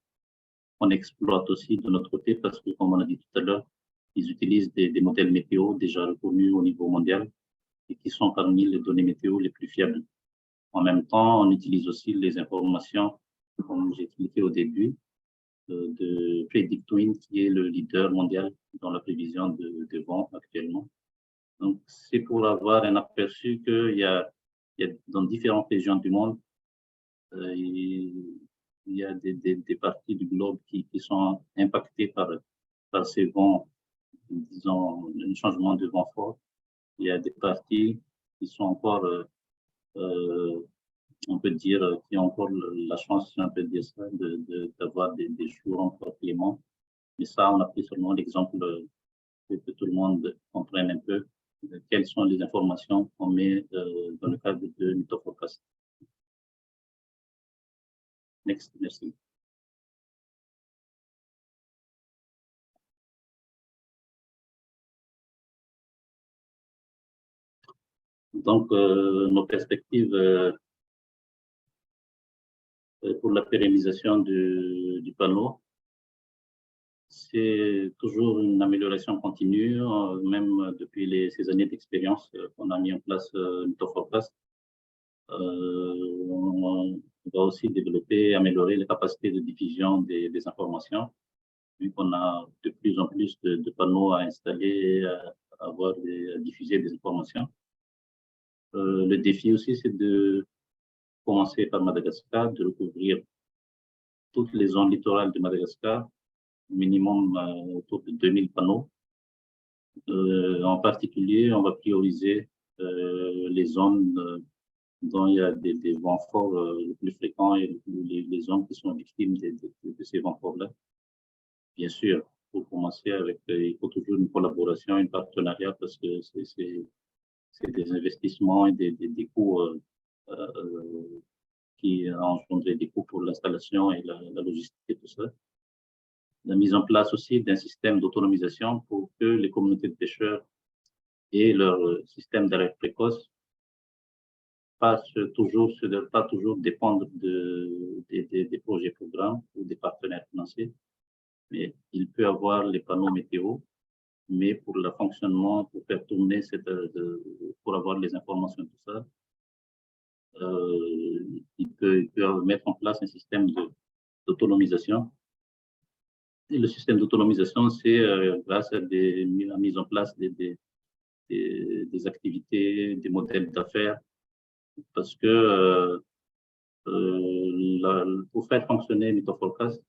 On exploite aussi de notre côté parce que, comme on a dit tout à l'heure, ils utilisent des modèles météo déjà reconnus au niveau mondial et qui sont parmi les données météo les plus fiables. En même temps, on utilise aussi les informations, comme j'ai expliqué au début, de PredictWind, qui est le leader mondial dans la prévision de vent actuellement. Donc, c'est pour avoir un aperçu qu'il y a dans différentes régions du monde, il y a des parties du globe qui sont impactées par ces vents, disons, un changement de vent fort. Il y a des parties qui sont encore, on peut dire, qui ont encore la chance, si on peut dire ça, d'avoir des jours encore cléments. Mais ça, on a pris seulement l'exemple pour que tout le monde comprenne un peu quelles sont les informations qu'on met dans le cadre de Mythofocast. Next, merci. Donc, nos perspectives pour la pérennisation du panneau, c'est toujours une amélioration continue, même depuis ces années d'expérience qu'on a mis en place Mythofocast. On va aussi développer, améliorer les capacités de diffusion des informations, vu qu'on a de plus en plus de panneaux à installer, à diffuser des informations. Le défi aussi, c'est de commencer par Madagascar, de recouvrir toutes les zones littorales de Madagascar, minimum autour de 2000 panneaux. En particulier, on va prioriser les zones dont il y a des vents forts les plus fréquents et les zones qui sont victimes de ces vents forts-là. Bien sûr, pour commencer avec, il faut toujours une collaboration, un partenariat parce que c'est des investissements et des coûts qui a engendré des coûts pour l'installation et la logistique et tout ça. La mise en place aussi d'un système d'autonomisation pour que les communautés de pêcheurs et leur système d'alerte précoce pas toujours dépendre des projets programmes ou des partenaires financiers, mais il peut avoir les panneaux météo, mais pour le fonctionnement, pour faire tourner pour avoir les informations tout ça, il peut mettre en place un système d'autonomisation. Et le système d'autonomisation, c'est grâce à la mise en place des activités, des modèles d'affaires, parce que pour faire fonctionner Mythofocast,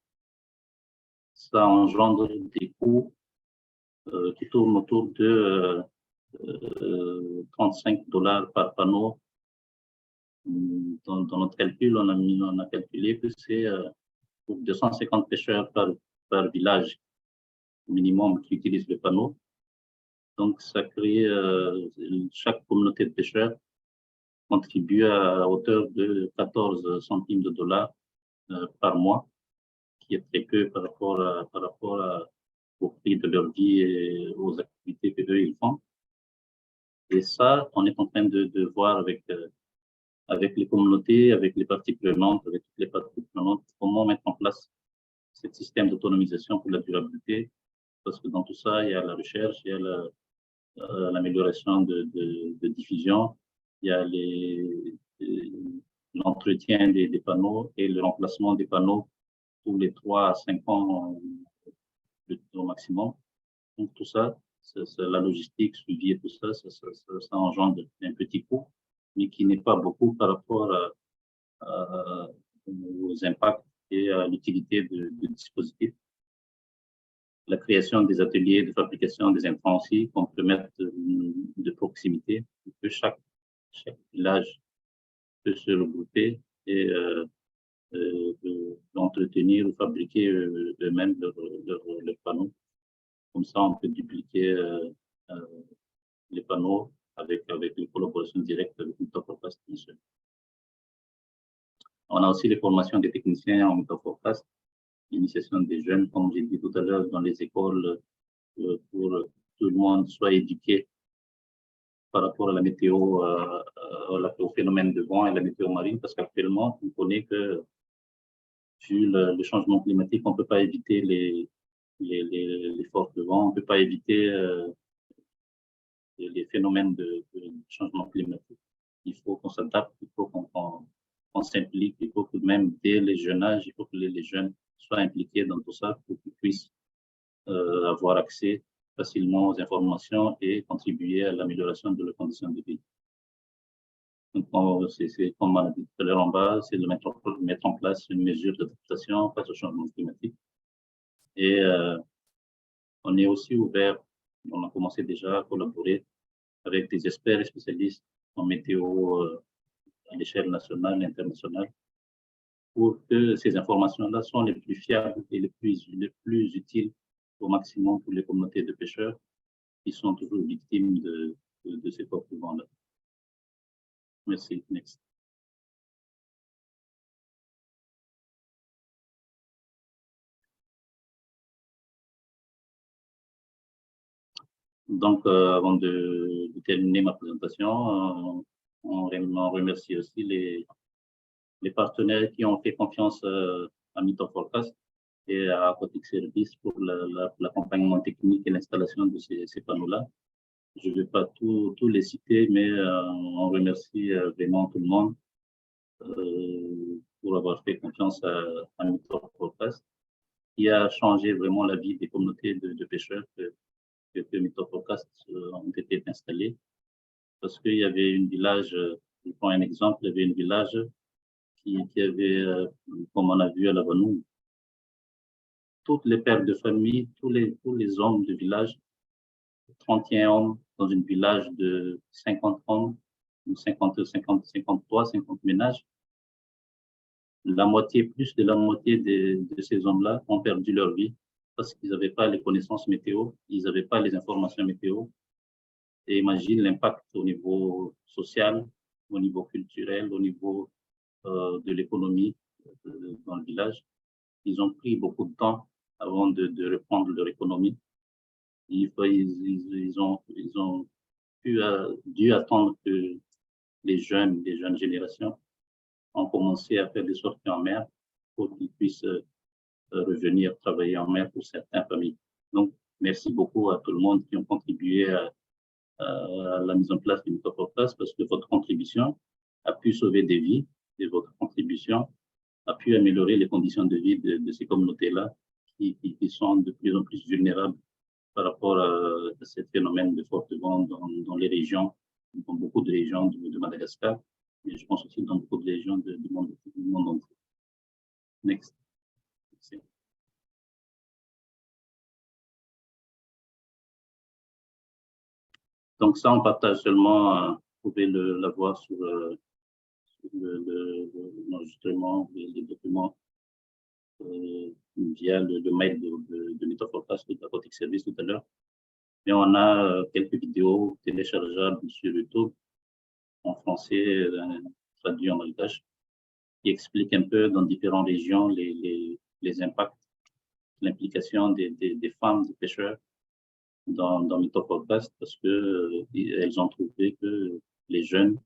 ça engendre des coûts qui tournent autour de $35 par panneau. Dans notre calcul, on a calculé que c'est pour 250 pêcheurs par village minimum qui utilisent le panneau. Donc, ça crée, chaque communauté de pêcheurs contribue à hauteur de 14 centimes de dollars par mois, qui est très peu par rapport au prix de leur vie et aux activités qu'eux ils font. Et ça, on est en train de voir avec les communautés, avec les parties prenantes, avec toutes les parties prenantes, comment mettre en place ce système d'autonomisation pour la durabilité, parce que dans tout ça, il y a la recherche, il y a l'amélioration de diffusion, il y a l'entretien des panneaux et le remplacement des panneaux tous les 3 à 5 ans au maximum. Donc tout ça, la logistique, suivi et tout ça, ça engendre un petit coût, mais qui n'est pas beaucoup par rapport aux impacts et à l'utilité de dispositifs. La création des ateliers de fabrication des intrants aussi, qu'on peut mettre de proximité, que chaque village peut se regrouper et d'entretenir ou fabriquer eux-mêmes leurs panneaux. Comme ça, on peut dupliquer les panneaux avec les collaborations directes avec Metaforecast. On a aussi les formations des techniciens en Metaforecast, l'initiation des jeunes, comme j'ai dit tout à l'heure, dans les écoles, pour que tout le monde soit éduqué par rapport à la météo, au phénomène de vent et la météo marine, parce qu'actuellement, on connaît que vu le changement climatique, on ne peut pas éviter les forts vents, on ne peut pas éviter les phénomènes de changement climatique. Il faut qu'on s'adapte, il faut qu'on s'implique, il faut que même dès les jeunes âges, il faut que les jeunes soient impliqués dans tout ça pour qu'ils puissent avoir accès facilement aux informations et contribuer à l'amélioration de leurs conditions de vie. Donc, c'est comme on a dit tout à l'heure en bas, c'est de mettre en place une mesure d'adaptation face au changement climatique. Et on est aussi ouvert, on a commencé déjà à collaborer avec des experts et spécialistes en météo à l'échelle nationale et internationale pour que ces informations-là soient les plus fiables et les plus utiles au maximum pour les communautés de pêcheurs qui sont toujours victimes de ces forts vents-là. Merci. Next. Donc, avant de terminer ma présentation, on remercie aussi les partenaires qui ont fait confiance à Metaforecast et à Aquatic Service pour l'accompagnement technique et l'installation de ces panneaux-là. Je ne vais pas tous les citer, mais on remercie vraiment tout le monde pour avoir fait confiance à Metaforecast, qui a changé vraiment la vie des communautés de pêcheurs que Metaforecast ont été installés. Parce qu'il y avait un village, je prends un exemple, il y avait un village qui avait, comme on a vu à la Vanou, toutes les pères de famille, tous les hommes du village, 31 hommes dans un village de 50 hommes, 53, 50 ménages. La moitié, plus de la moitié de ces hommes-là ont perdu leur vie parce qu'ils n'avaient pas les connaissances météo, ils n'avaient pas les informations météo. Et imagine l'impact au niveau social, au niveau culturel, au niveau de l'économie dans le village. Ils ont pris beaucoup de temps avant de reprendre leur économie. Ils ont dû attendre que les jeunes générations ont commencé à faire des sorties en mer pour qu'ils puissent revenir travailler en mer pour certaines familles. Donc, merci beaucoup à tout le monde qui ont contribué à la mise en place du Metaforecast parce que votre contribution a pu sauver des vies et votre contribution a pu améliorer les conditions de vie de ces communautés-là qui sont de plus en plus vulnérables par rapport à ce phénomène de forte vent dans les régions, dans beaucoup de régions de Madagascar, mais je pense aussi dans beaucoup de régions du monde entier. Next. Merci. Donc ça, on partage seulement, vous pouvez l'avoir sur l'enregistrement des documents via le mail de Metaforecast de Aquatic Service tout à l'heure. Mais on a quelques vidéos téléchargeables sur YouTube en français, traduit en malgache, qui expliquent un peu dans différentes régions les impacts, l'implication des femmes, des pêcheurs dans Metaforecast parce que elles ont trouvé que les jeunes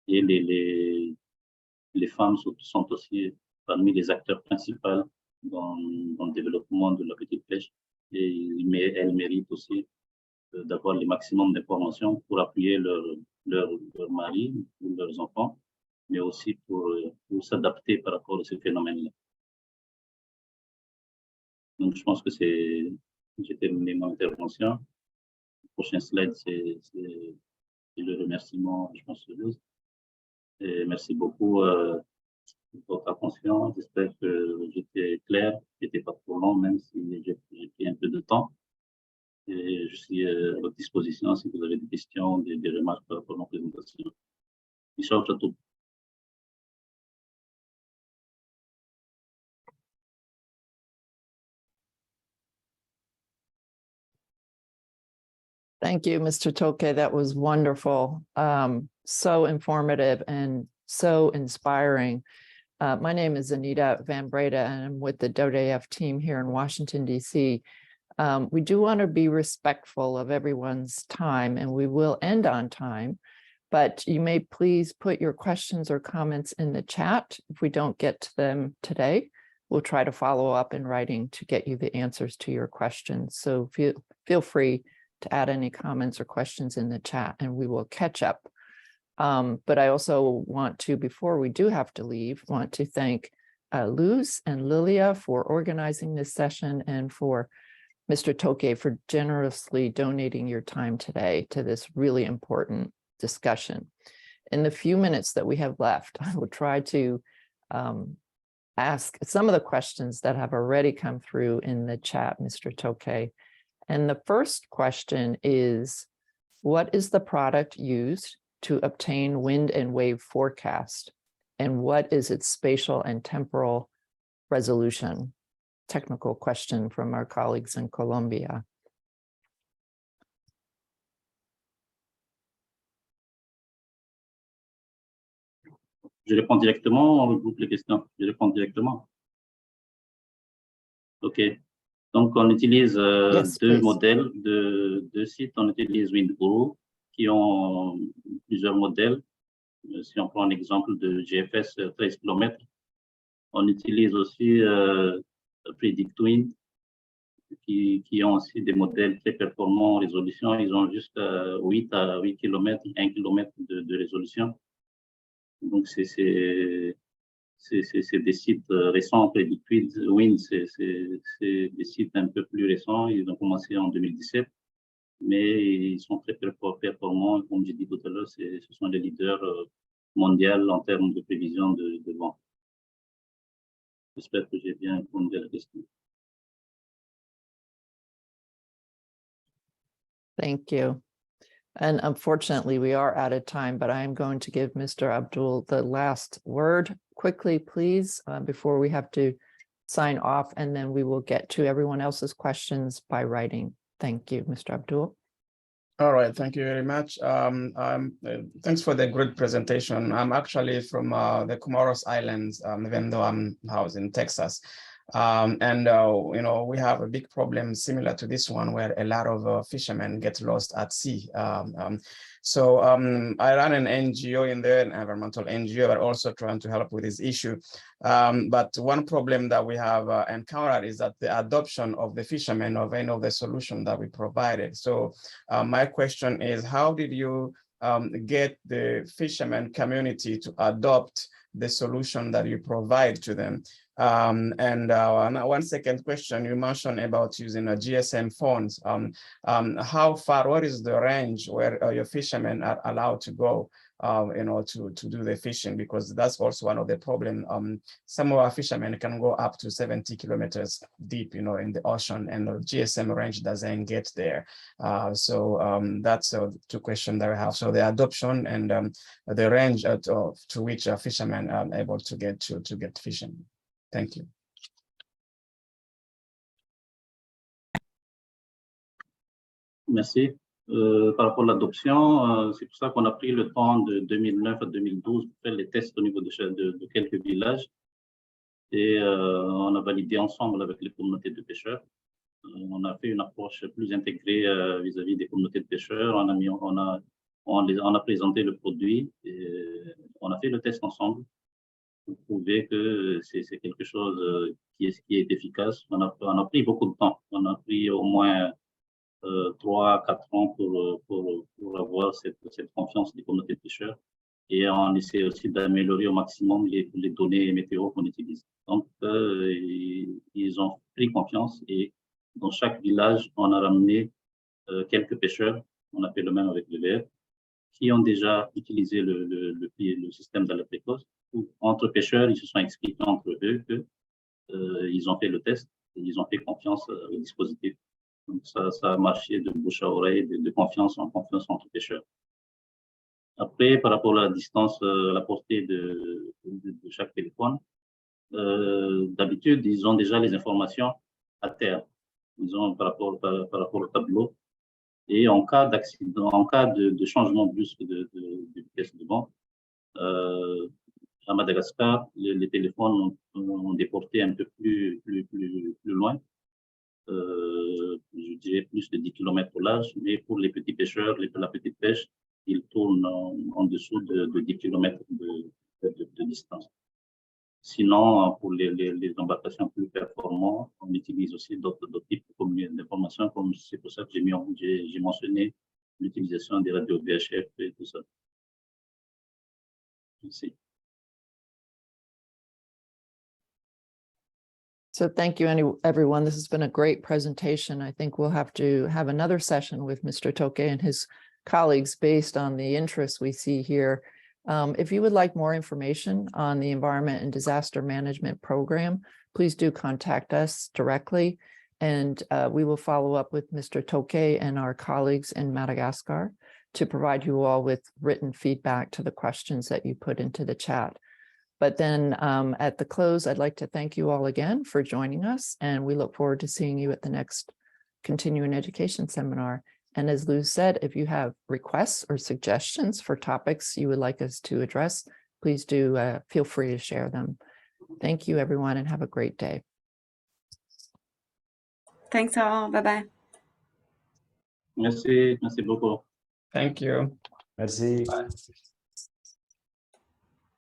et les femmes sont aussi parmi les acteurs principaux dans le développement de la petite pêche et elles méritent aussi d'avoir le maximum d'informations pour appuyer leur mari ou leurs enfants, mais aussi pour s'adapter par rapport à ces phénomènes-là. Donc, je pense que j'ai terminé mon intervention. Le prochain slide, c'est le remerciement, je pense, et merci beaucoup votre attention. J'espère que j'étais clair, j'étais pas trop long, même si j'ai pris un peu de temps. Et je suis à votre disposition si vous avez des questions, des remarques par rapport à ma présentation. Michel Chateau. Thank you, Mr. Toke. That was wonderful. So informative and so inspiring. My name is Anita Van Breda, and I'm with the DODEF team here in Washington, D.C. We do want to be respectful of everyone's time, and we will end on time, but you may please put your questions or comments in the chat. If we don't get to them today, we'll try to follow up in writing to get you the answers to your questions. So feel free to add any comments or questions in the chat, and we will catch up. But I also want to, before we do have to leave, want to thank Luz and Lilia for organizing this session, and for Mr. Toke for generously donating your time today to this really important discussion. In the few minutes that we have left, I will try to ask some of the questions that have already come through in the chat, Mr. Toke. And the first question is, what is the product used to obtain wind and wave forecast? And what is its spatial and temporal resolution? Technical question from our colleagues in Colombia. Je réponds directement, on regroupe les questions. Je réponds directement. OK. Donc, on utilise deux modèles de sites. On utilise WindGuru, qui ont plusieurs modèles. Si on prend l'exemple de GFS 13 km, on utilise aussi PredictWind, qui ont aussi des modèles très performants en résolution. Ils ont juste 8 km, 1 km de résolution. Donc, c'est des sites récents. PredictWind, c'est des sites un peu plus récents. Ils ont commencé en 2017, mais ils sont très performants. Comme j'ai dit tout à l'heure, ce sont les leaders mondiaux en termes de prévision de vent. J'espère que j'ai bien répondu à la question. Thank you. And unfortunately, we are out of time, but I am going to give Mr. Abdul the last word quickly, please, before we have to sign off, and then we will get to everyone else's questions by writing. Thank you, Mr. Abdul. All right, thank you very much. Thanks for the great presentation. I'm actually from the Comoros Islands, even though I'm housed in Texas. You know, we have a big problem similar to this one, where a lot of fishermen get lost at sea. I run an NGO in there, an environmental NGO, but also trying to help with this issue. But one problem that we have encountered is that the adoption of the fishermen of any of the solution that we provided. So my question is, how did you get the fishermen community to adopt the solution that you provide to them? One second question, you mentioned about using a GSM phones. How far, what is the range where your fishermen are allowed to go, you know, to do the fishing? Because that's also one of the problems. Some of our fishermen can go up to 70 kilometers deep, you know, in the ocean, and the GSM range doesn't get there. That's two questions that we have. So the adoption and the range to which fishermen are able to get fishing. Thank you. Merci. Par rapport à l'adoption, c'est pour ça qu'on a pris le temps de 2009 à 2012 pour faire les tests au niveau de quelques villages. Et on a validé ensemble avec les communautés de pêcheurs. On a fait une approche plus intégrée vis-à-vis des communautés de pêcheurs. On a présenté le produit et on a fait le test ensemble pour prouver que c'est quelque chose qui est efficace. On a pris beaucoup de temps. On a pris au moins 3-4 ans pour avoir cette confiance des communautés de pêcheurs. Et on essaie aussi d'améliorer au maximum les données météo qu'on utilise. Donc, ils ont pris confiance, et dans chaque village, on a ramené quelques pêcheurs, on a fait le même avec le VF, qui ont déjà utilisé le système d'alerte précoce. entre pêcheurs, ils se sont expliqués entre eux que ils ont fait le test et ils ont fait confiance au dispositif. Donc ça a marché de bouche à oreille, de confiance en confiance entre pêcheurs. Après, par rapport à la distance, la portée de chaque téléphone, d'habitude, ils ont déjà les informations à terre. Ils ont par rapport au tableau. Et en cas d'accident, en cas de changement brusque de vitesse de vent, à Madagascar, les téléphones ont des portées un peu plus loin. Je dirais plus de 10 km au large, mais pour les petits pêcheurs, la petite pêche, ils tournent en dessous de 10 km de distance. Sinon, pour les embarcations plus performantes, on utilise aussi d'autres types d'informations, comme c'est pour ça que j'ai mentionné l'utilisation des radios VHF et tout ça. Merci. So thank you, everyone. This has been a great presentation. I think we'll have to have another session with Mr. Toke and his colleagues based on the interest we see here. If you would like more information on the Environment and Disaster Management Program, please do contact us directly, and we will follow up with Mr. Toke and our colleagues in Madagascar to provide you all with written feedback to the questions that you put into the chat. But then at the close, I'd like to thank you all again for joining us, and we look forward to seeing you at the next continuing education seminar. And as Lou said, if you have requests or suggestions for topics you would like us to address, please do feel free to share them. Thank you, everyone, and have a great day. Thanks all. Bye-bye. Merci beaucoup. Thank you. Merci. Bye.